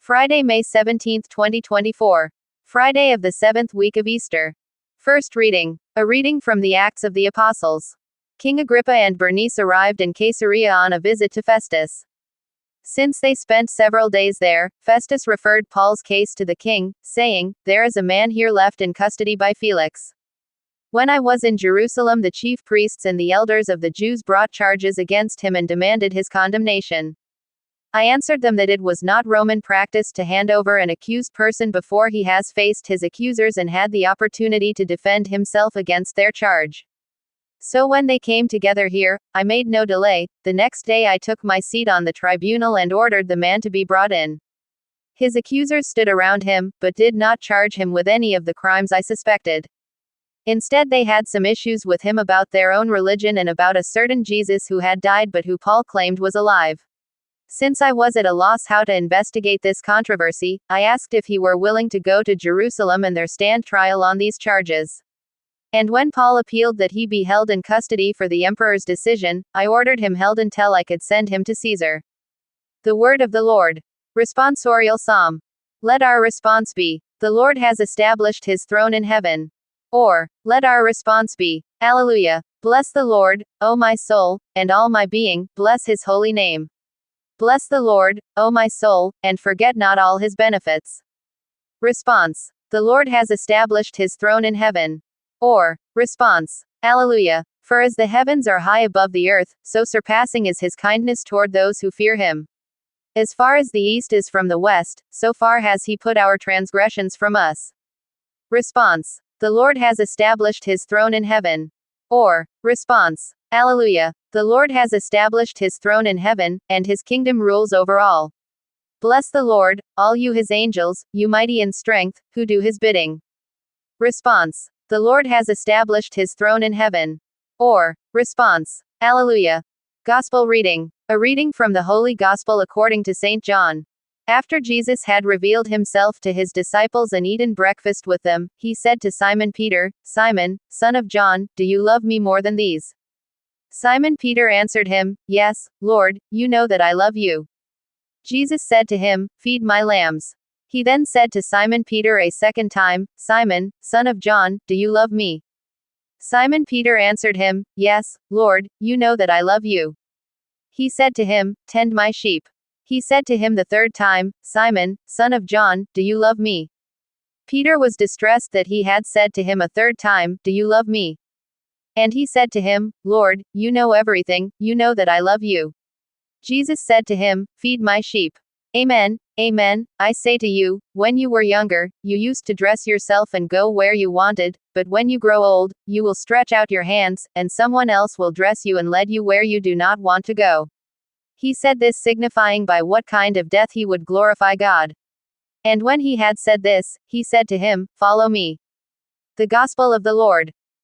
Friday, May 17, 2024. Friday of the 7th week of Easter. First reading. A reading from the Acts of the Apostles. King Agrippa and Bernice arrived in Caesarea on a visit to Festus. Since they spent several days there, Festus referred Paul's case to the king, saying, "There is a man here left in custody by Felix. When I was in Jerusalem, the chief priests and the elders of the Jews brought charges against him and demanded his condemnation. I answered them that it was not Roman practice to hand over an accused person before he has faced his accusers and had the opportunity to defend himself against their charge. So when they came together here, I made no delay. The next day I took my seat on the tribunal and ordered the man to be brought in. His accusers stood around him, but did not charge him with any of the crimes I suspected. Instead, they had some issues with him about their own religion and about a certain Jesus who had died but who Paul claimed was alive. Since I was at a loss how to investigate this controversy, I asked if he were willing to go to Jerusalem and there stand trial on these charges. And when Paul appealed that he be held in custody for the emperor's decision, I ordered him held until I could send him to Caesar." The word of the Lord. Responsorial Psalm. Let our response be, "The Lord has established his throne in heaven." Or, let our response be, "Alleluia. Bless the Lord, O my soul, and all my being, bless his holy name. Bless the Lord, O my soul, and forget not all his benefits." Response. The Lord has established his throne in heaven. Or, response. Alleluia. For as the heavens are high above the earth, so surpassing is his kindness toward those who fear him. As far as the east is from the west, so far has he put our transgressions from us. Response. The Lord has established his throne in heaven. Or, response. Alleluia. The Lord has established his throne in heaven, and his kingdom rules over all. Bless the Lord, all you his angels, you mighty in strength, who do his bidding. Response. The Lord has established his throne in heaven. Or, response. Alleluia. Gospel reading. A reading from the Holy Gospel according to St. John. After Jesus had revealed himself to his disciples and eaten breakfast with them, he said to Simon Peter, "Simon, son of John, do you love me more than these?" Simon Peter answered him, "Yes, Lord, you know that I love you." Jesus said to him, "Feed my lambs." He then said to Simon Peter a second time, "Simon, son of John, do you love me?" Simon Peter answered him, "Yes, Lord, you know that I love you." He said to him, "Tend my sheep." He said to him the third time, "Simon, son of John, do you love me?" Peter was distressed that he had said to him a third time, "Do you love me?" And he said to him, "Lord, you know everything, you know that I love you." Jesus said to him, "Feed my sheep. Amen, amen, I say to you, when you were younger, you used to dress yourself and go where you wanted, but when you grow old, you will stretch out your hands, and someone else will dress you and lead you where you do not want to go." He said this signifying by what kind of death he would glorify God. And when he had said this, he said to him, "Follow me." The Gospel of the Lord.